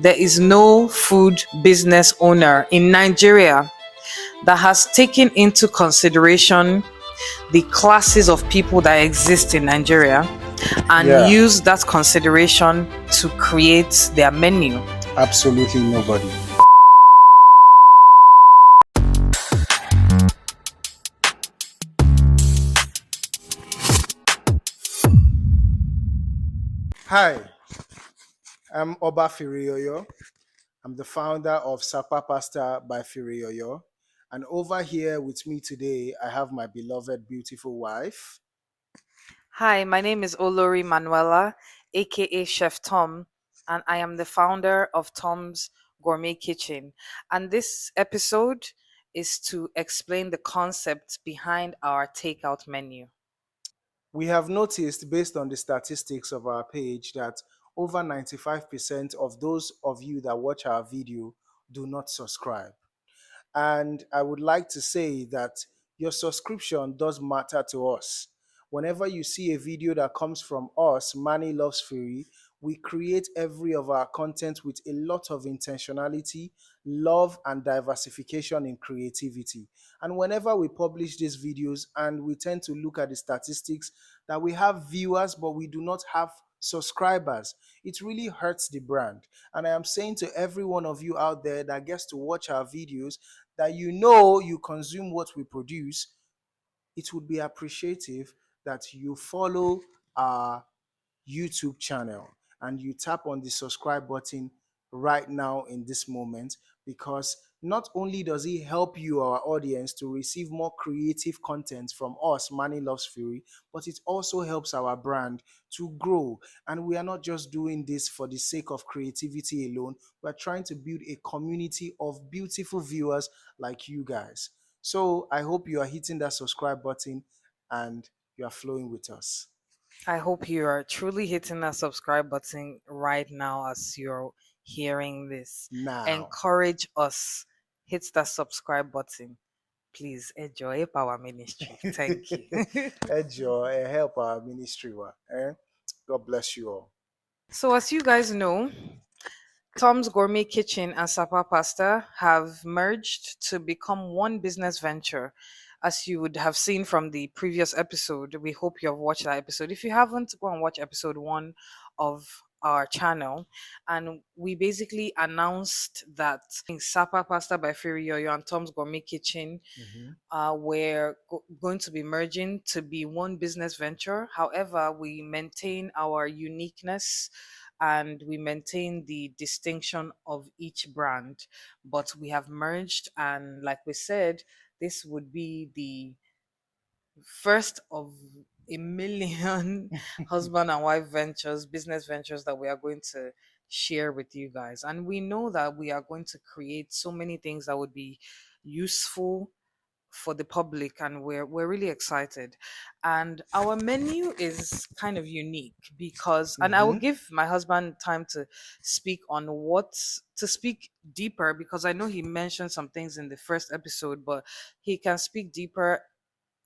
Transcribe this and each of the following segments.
there is no food business owner in Nigeria that has taken into consideration the classes of people that exist in Nigeria and Yeah, use that consideration to create their menu. absolutely nobody. Hi, I'm Oba Firiyoyo. I'm the founder of Sapa Pasta by Firiyoyo. And over here with me today, I have my beloved, beautiful wife. Hi, my name is Olori Manuela, aka Chef Tom, and I am the founder of Tom's Gourmet Kitchen. And this episode is to explain the concept behind our takeout menu. We have noticed, based on the statistics of our page, that over 95% of those of you that watch our video do not subscribe. And I would like to say that your subscription does matter to us. Whenever you see a video that comes from us, Manny Loves Firi, we create every of our content with a lot of intentionality, love, and diversification in creativity. And whenever we publish these videos, and we tend to look at the statistics that we have viewers, but we do not have subscribers, it really hurts the brand. And I am saying to every one of you out there that gets to watch our videos, that you consume what we produce, it would be appreciative that you follow our YouTube channel and you tap on the subscribe button right now in this moment, because not only does it help you, our audience, to receive more creative content from us, Manny Loves Fury, but it also helps our brand to grow. And we are not just doing this for the sake of creativity alone, we're trying to build a community of beautiful viewers like you guys. So I hope you are hitting that subscribe button and you are flowing with us. I hope you are truly hitting that subscribe button right now as you're hearing this. Now, Encourage us. Hit that subscribe button. Please enjoy our ministry. Thank you. enjoy and help our ministry. God bless you all. So, as you guys know, Tom's Gourmet Kitchen and Sapa Pasta have merged to become one business venture. As you would have seen from the previous episode, we hope you have watched that episode. If you haven't, go and watch episode 1 of our channel. And we basically announced that Sapa Pasta by Firiyoyo and Tom's Gourmet Kitchen Mhm. were going to be merging to be one business venture. However, we maintain our uniqueness and we maintain the distinction of each brand, but we have merged. And like we said, this would be the first of a million husband and wife ventures, business ventures that we are going to share with you guys. And we know that we are going to create so many things that would be useful for the public, and we're really excited. And our menu is kind of unique because, and I will Mhm. give my husband time to speak on what to speak deeper, because I know he mentioned some things in the first episode, but he can speak deeper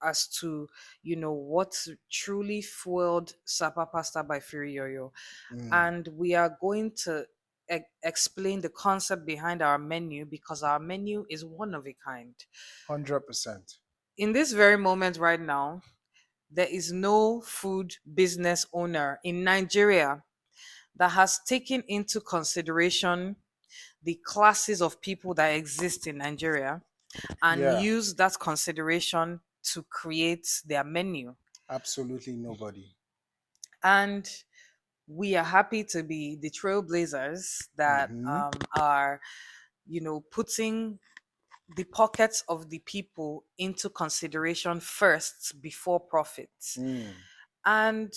as to what truly fueled Sapa Pasta by Firiyoyo. Mm. And we are going to explain the concept behind our menu, because our menu is one of a kind. 100%. In this very moment right now, there is no food business owner in Nigeria that has taken into consideration the classes of people that exist in Nigeria and Yeah, use that consideration to create their menu. absolutely nobody. And we are happy to be the trailblazers that Mhm. are, putting the pockets of the people into consideration first before profit. Mm. And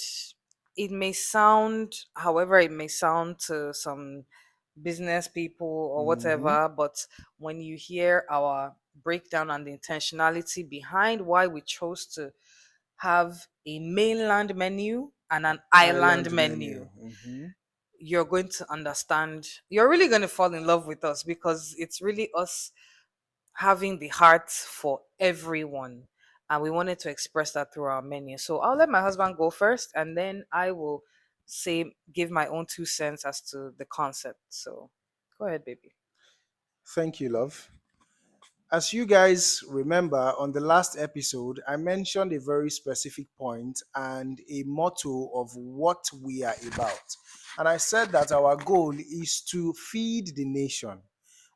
it may sound, however, it may sound to some business people or Mhm. whatever, but when you hear our breakdown and the intentionality behind why we chose to have a mainland menu and an island Island menu. menu, Mhm. you're going to understand, you're really going to fall in love with us, because it's really us having the heart for everyone. And we wanted to express that through our menu. So I'll let my husband go first, and then I will give my own 2 cents as to the concept. So Go ahead, baby. Thank you, love. As you guys remember, on the last episode, I mentioned a very specific point and a motto of what we are about. And I said that our goal is to feed the nation,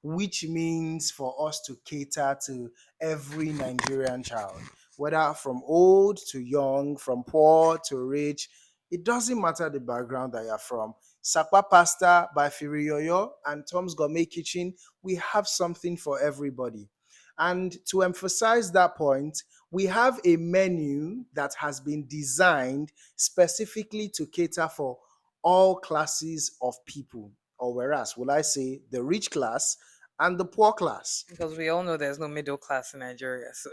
which means for us to cater to every Nigerian child, whether from old to young, from poor to rich. It doesn't matter the background that you're from. Sapa Pasta by Firiyoyo and Tom's Gourmet Kitchen, we have something for everybody. And to emphasize that point, we have a menu that has been designed specifically to cater for all classes of people, or whereas, will I say, the rich class and the poor class. Because we all know there's no middle class in Nigeria. So,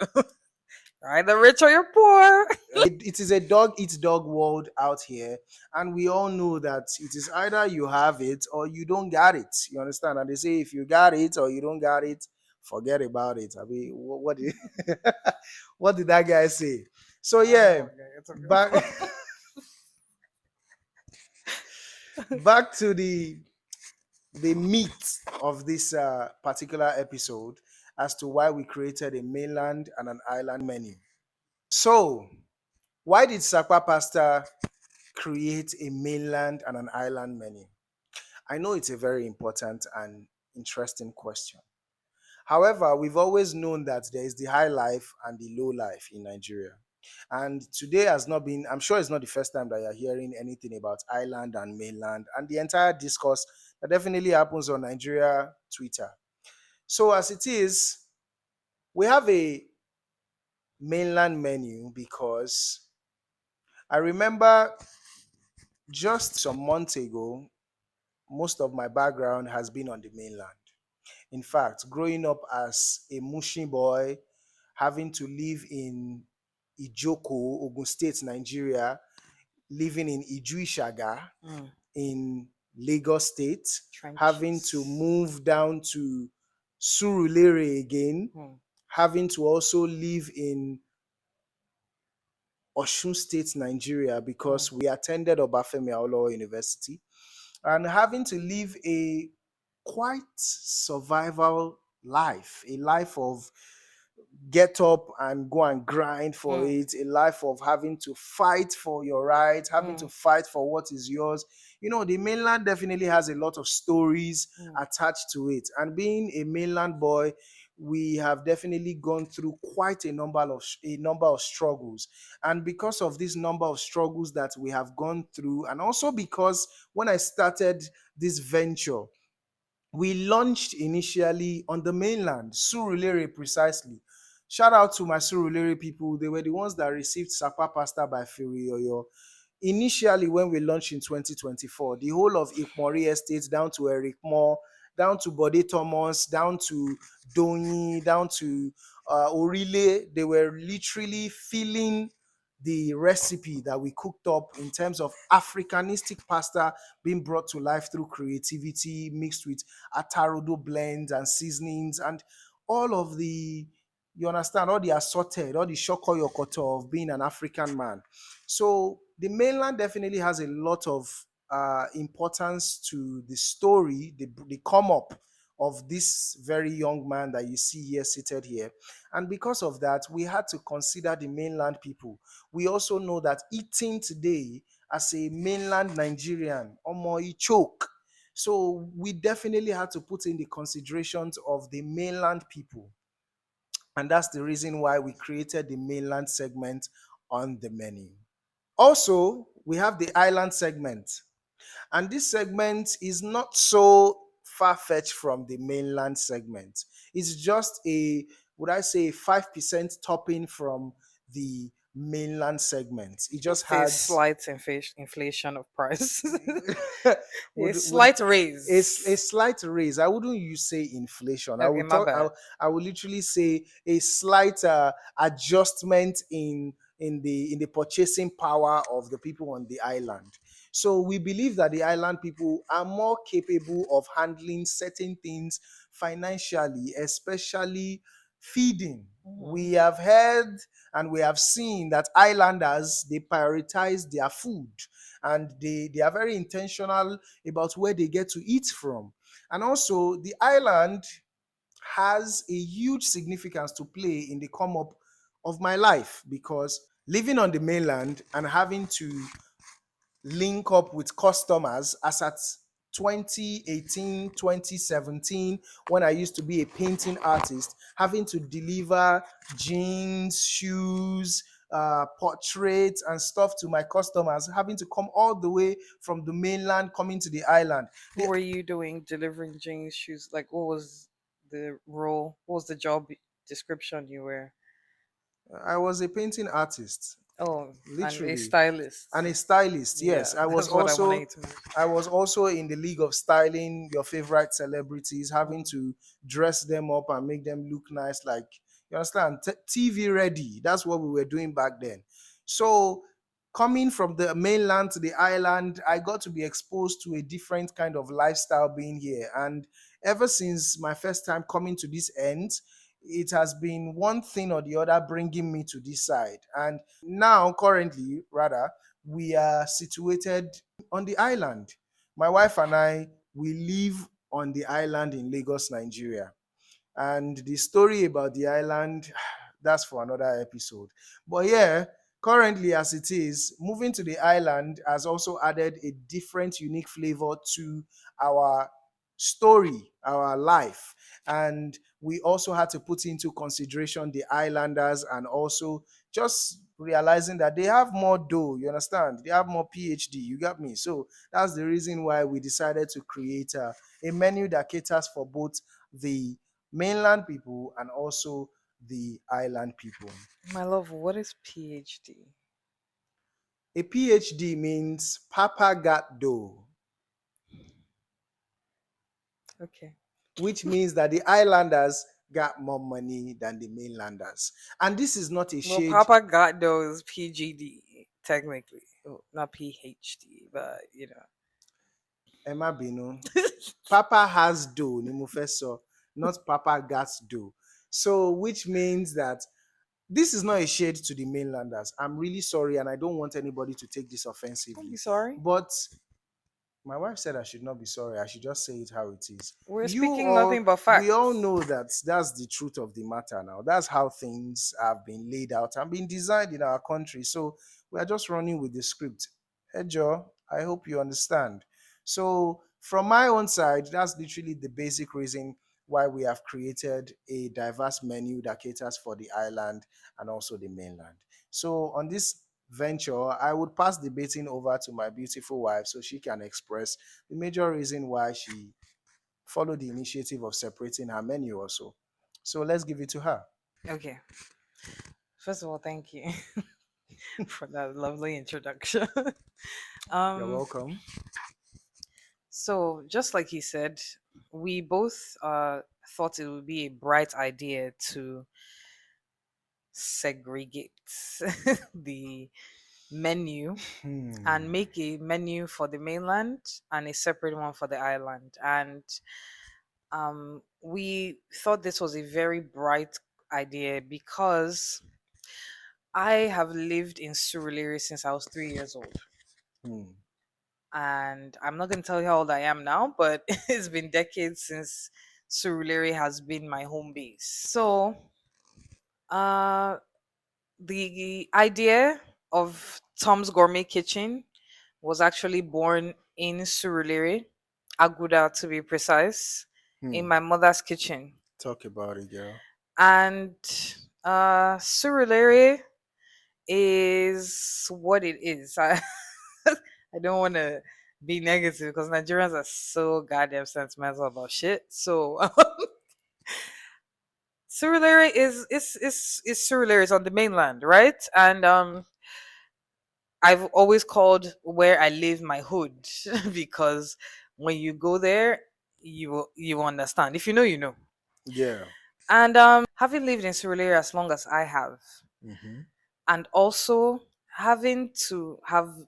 either rich or you're poor. It is a dog eat dog world out here, and we all know that it is either you have it or you don't got it. You understand? And they say if you got it or you don't got it, forget about it. I mean, what did what did that guy say? So I yeah, know. Okay, it's back okay. back to the meat of this particular episode as to why we created a mainland and an island menu. So, why did Sakwa Pasta create a mainland and an island menu? I know it's a very important and interesting question. However, we've always known that there is the high life and the low life in Nigeria. And today has not been, I'm sure it's not the first time that you're hearing anything about island and mainland and the entire discourse that definitely happens on Nigeria Twitter. So, as it is, we have a mainland menu because I remember just some months ago, most of my background has been on the mainland. In fact, growing up as a Mushin boy, having to live in Ijoko, Ogun State, Nigeria, living in Ijuishaga Mm, in Lagos State, having to trenches. move down to Surulere again, Mm, having to also live in Osun State, Nigeria, mm, because we attended Obafemi Awolowo University, and having to live a quite survival life, a life of get up and go and grind for mm, it, a life of having to fight for your rights, having to mm, fight for what is yours. You know, the mainland definitely has a lot of stories mm, attached to it. And being a mainland boy, we have definitely gone through quite a number of struggles. And because of this number of struggles that we have gone through, and also because when I started this venture, we launched initially on the mainland, Surulere precisely. Shout out to my Surulere people. They were the ones that received Sapa Pasta by Firiyoyo. Initially, when we launched in 2024, the whole of Ikmori Estate, down to Eric Moore, down to Bode Thomas, down to Doni, down to Orile, they were literally filling the recipe that we cooked up in terms of Africanistic pasta being brought to life through creativity mixed with atarodo blends and seasonings and all of the, you understand, all the assorted, all the shoko yokoto of being an African man. So the mainland definitely has a lot of importance to the story, the come up of this very young man that you see here seated here. And because of that, we had to consider the mainland people. We also know that eating today as a mainland Nigerian, omo, e choke. So we definitely had to put in the considerations of the mainland people. And that's the reason why we created the mainland segment on the menu. Also, we have the island segment. And this segment is not so far fetched from the mainland segment. It's just would I say, 5% topping from the mainland segment. It just it's a has slight inflation of price. A would slight a raise. slight raise. I wouldn't use say inflation. I Okay, would my talk. bad. I would literally say a slight adjustment in the purchasing power of the people on the island. So we believe that the island people are more capable of handling certain things financially, especially feeding. Mhm. We have heard and we have seen that islanders, they prioritize their food and they are very intentional about where they get to eat from. And also, the island has a huge significance to play in the come up of my life, because living on the mainland and having to link up with customers as at 2018, 2017, when I used to be a painting artist, having to deliver jeans, shoes, portraits, and stuff to my customers, having to come all the way from the mainland coming to the island. What The were you doing delivering Jane's shoes? Like, what was the role? What was the job description you were? I was a painting artist, Oh, and a literally, and stylist. a stylist. Yes, Yeah, that's what I wanted you to mention. I was also in the league of styling your favorite celebrities, having Mm. to dress them up and make them look nice, like, you understand, TV ready. That's what we were doing back then. So coming from the mainland to the island, I got to be exposed to a different kind of lifestyle being here. And ever since my first time coming to this end, it has been one thing or the other bringing me to this side. And now, currently, rather, we are situated on the island. My wife and I, we live on the island in Lagos, Nigeria. And the story about the island, that's for another episode. But yeah, currently as it is, moving to the island has also added a different, unique flavor to our story, our life. And we also had to put into consideration the islanders, and also just realizing that they have more dough, you understand? They have more PhD, you got me? So that's the reason why we decided to create a menu that caters for both the mainland people and also the island people. My love, what is PhD? A PhD means Papa got dough, Okay. which means that the islanders got more money than the mainlanders. And this is not a Well, shade. Papa got those PGD technically. Oh, not PhD, but you know. Emma Binu, Papa has dough, ni mo fẹ́ sọ, not Papa got dough. So, which means that this is not a shade to the mainlanders. I'm really sorry, and I don't want anybody to take this Don't be offensively. sorry. But my wife said I should not be sorry. I should just say it how it is. We're You speaking nothing all, but we all facts. know that that's the truth of the matter now. That's how things have been laid out and been designed in our country. So we are just running with the script. Hey, Joe, I hope you understand. So, from my own side, that's literally the basic reason why we have created a diverse menu that caters for the island and also the mainland. So, on this venture, I would pass the baiting over to my beautiful wife so she can express the major reason why she followed the initiative of separating her menu also. So let's give it to her. Okay. First of all, thank you for that lovely introduction. You're um, welcome. so just like he said, we both thought it would be a bright idea to segregate the menu and Hmm. make a menu for the mainland and a separate one for the island. And we thought this was a very bright idea because I have lived in Surulere since I was 3 years old. Hmm. And I'm not going to tell you how old I am now, but it's been decades since Surulere has been my home base. So, uh, the idea of Tom's Gourmet Kitchen was actually born in Surulere, Aguda to be precise, in Hmm. my mother's kitchen. Talk about it, girl. And Surulere is what it is. I don't want to be negative because Nigerians are so goddamn sentimental about shit. So Surulere is Surulere is on the mainland, right? And I've always called where I live my hood because when you go there, you understand. If you know, you know. Yeah. And having lived in Surulere as long as I have, Mm-hmm. and also having to have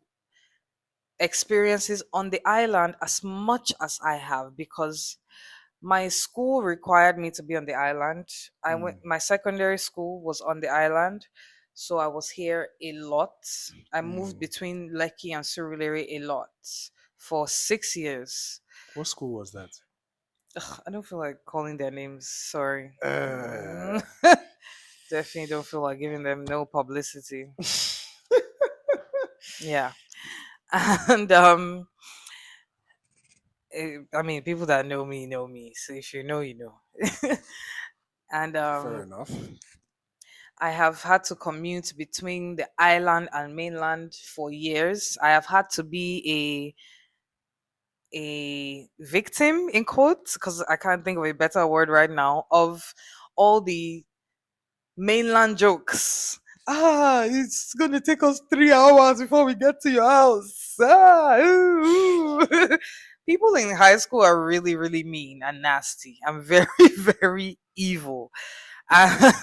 experiences on the island as much as I have, because my school required me to be on the island. I Hmm. went my secondary school was on the island, so I was here a lot. I moved Hmm. between Lekki and Surulere a lot for 6 years. What school was that? Ugh, I don't feel like calling their names. Sorry. Uh, Definitely don't feel like giving them no publicity. Yeah. And I mean, people that know me. So if you know, you know. And fair enough. I have had to commute between the island and mainland for years. I have had to be a victim in quotes because I can't think of a better word right now of all the mainland jokes. Ah, it's gonna take us 3 hours before we get to your house. Ah, ooh, ooh. People in high school are really, really mean and nasty. I'm very, very evil. And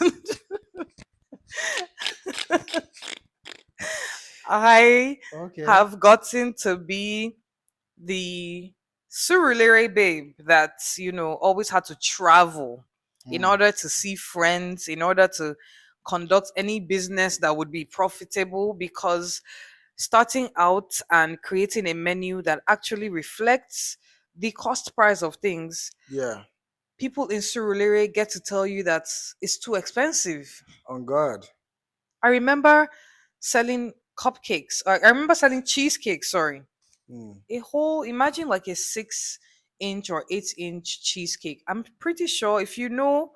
I Okay. have gotten to be the Surulere babe that, always had to travel in Hmm. order to see friends, in order to conduct any business that would be profitable because starting out and creating a menu that actually reflects the cost price of things, Yeah. people in Surulere get to tell you that it's too expensive. On God. I remember selling cupcakes. I remember selling cheesecakes, sorry. Hmm. A whole, imagine like a 6 inch or 8 inch cheesecake. I'm pretty sure if you know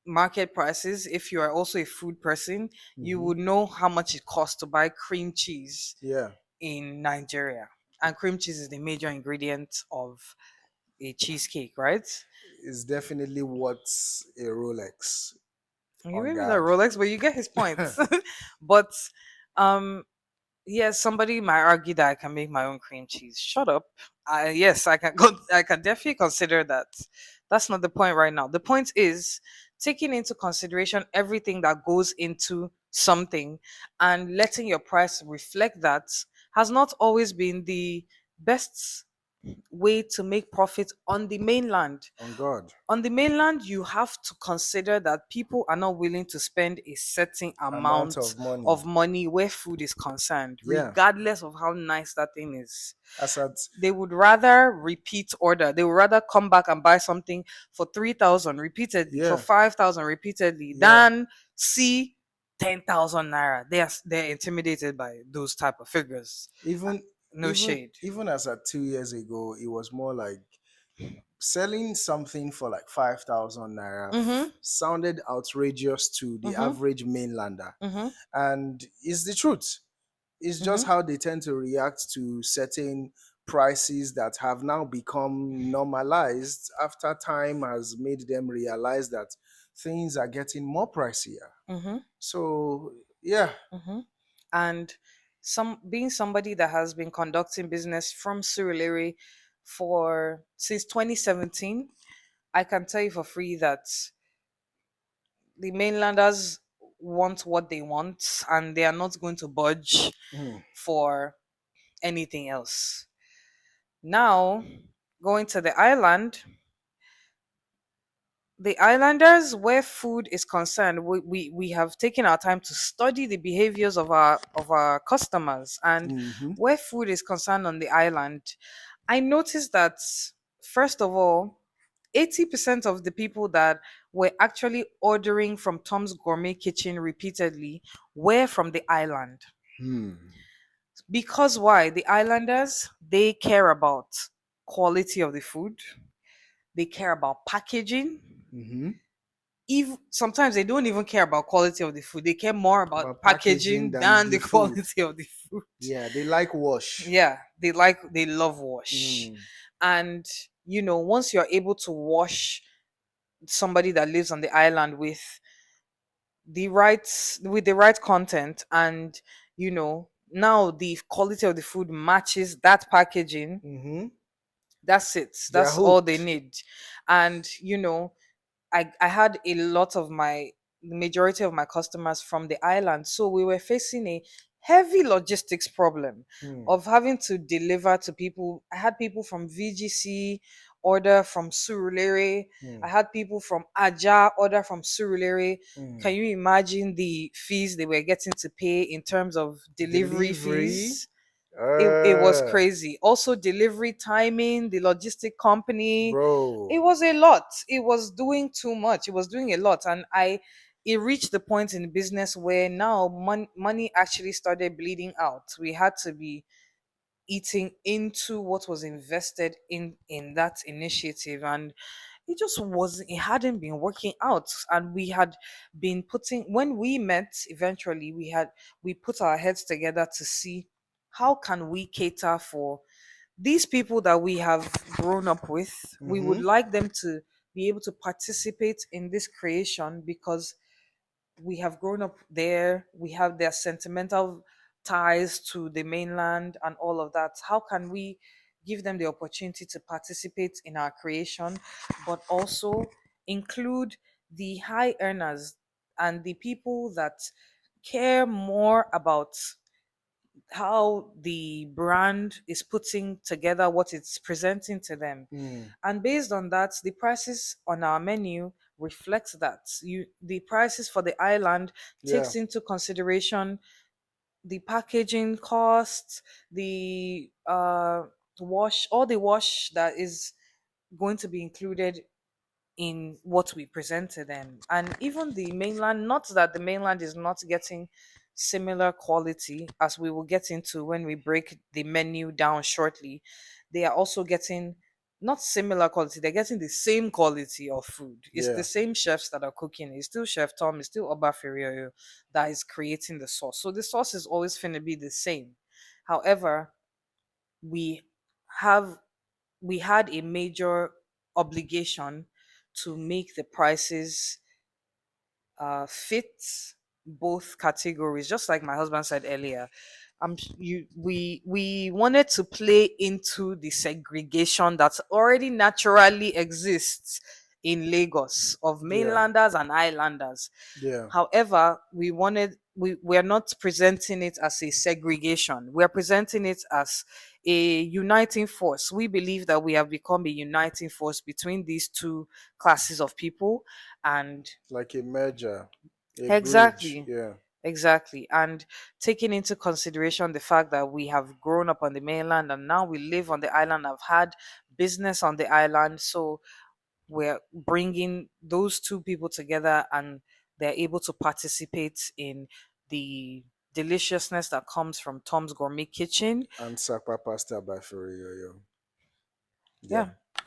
market prices, if you are also a food person, you Mm-hmm. would know how much it costs to buy cream cheese Yeah. in Nigeria. And cream cheese is the major ingredient of a cheesecake, right? It's definitely what's a Rolex. You On maybe not guard. Rolex, but you get his point. But um yes, somebody might argue that I can make my own cream cheese. Shut up. Yes, I can go. I can definitely consider that. That's not the point right now. The point is taking into consideration everything that goes into something and letting your price reflect that has not always been the best way to make profit on the mainland. On God. On the mainland, you have to consider that people are not willing to spend a certain Amount amount of money. of money where food is concerned, Yeah. regardless of how nice that thing is. As at They would rather repeat order. They would rather come back and buy something for 3,000 repeatedly, for yeah. 5,000 repeatedly, Yeah. than see 10,000 naira. They're intimidated by those type of figures. Even No even shade. even as at 2 years ago, it was more like selling something for like 5,000 naira Mm-hmm. sounded outrageous to the Mm-hmm. average mainlander. Mm-hmm. And it's the truth. It's just Mm-hmm. how they tend to react to certain prices that have now become normalized after time has made them realize that things are getting more pricier. Mm-hmm. So, yeah. Mm-hmm. And some being somebody that has been conducting business from Surulere for since 2017, I can tell you for free that the mainlanders want what they want and they are not going to budge Hmm. for anything else. Now, going to the islanders, where food is concerned, we have taken our time to study the behaviors of our customers. And Mm-hmm. where food is concerned on the island, I noticed that first of all, 80% of the people that were actually ordering from Tom's Gourmet Kitchen repeatedly were from the island. Hmm. Because why? The islanders, they care about quality of the food, they care about packaging. Mm-hmm. If sometimes they don't even care about quality of the food, they care more about About packaging packaging than than the the food. quality of the food. Yeah, they like wash. Yeah, they love wash. Mm. And once you're able to wash somebody that lives on the island with the right content, and now the quality of the food matches that packaging, Mm-hmm. that's it. They are That's all they hooked. need. And I had a lot of my the majority of my customers from the island, so we were facing a heavy logistics problem Hmm. of having to deliver to people. I had people from VGC order from Surulere. Hmm. I had people from Aja order from Surulere. Hmm. Can you imagine the fees they were getting to pay in terms of delivery Delivery. fees? It was Uh, crazy. Also, delivery timing, the logistic company, it bro. was a lot. It was doing too much. It was doing a lot, and I. It reached the point in business where now money actually started bleeding out. We had to be eating into what was invested in that initiative, and it hadn't been working out. And we had been putting when we met eventually, we put our heads together to see how can we cater for these people that we have grown up with. We would Mm-hmm. like them to be able to participate in this creation because we have grown up there. We have their sentimental ties to the mainland and all of that. How can we give them the opportunity to participate in our creation, but also include the high earners and the people that care more about how the brand is putting together what it's presenting to them. Mm. And based on that, the prices on our menu reflect that. The prices for the island Yeah. takes into consideration the packaging costs, the all the wash that is going to be included in what we present to them. And even the mainland, not that the mainland is not getting similar quality, as we will get into when we break the menu down shortly, they are also getting not similar quality, they're getting the same quality of food. It's the Yeah. same chefs that are cooking. It's still Chef Tom, it's still Oba Firiyoyo that is creating the sauce. So the sauce is always going to be the same. However, we have we had a major obligation to make the prices fit both categories. Just like my husband said earlier, we wanted to play into the segregation that already naturally exists in Lagos of Yeah. mainlanders and islanders. Yeah. However, we're not presenting it as a segregation. We're presenting it as a uniting force. We believe that we have become a uniting force between these two classes of people. And Like a merger, a bridge. exactly, Yeah. exactly. And taking into consideration the fact that we have grown up on the mainland and now we live on the island, I've had business on the island. So we're bringing those two people together and they're able to participate in the deliciousness that comes from Tom's Gourmet Kitchen. And Sapa pasta by Firiyoyo. Yeah. Yeah.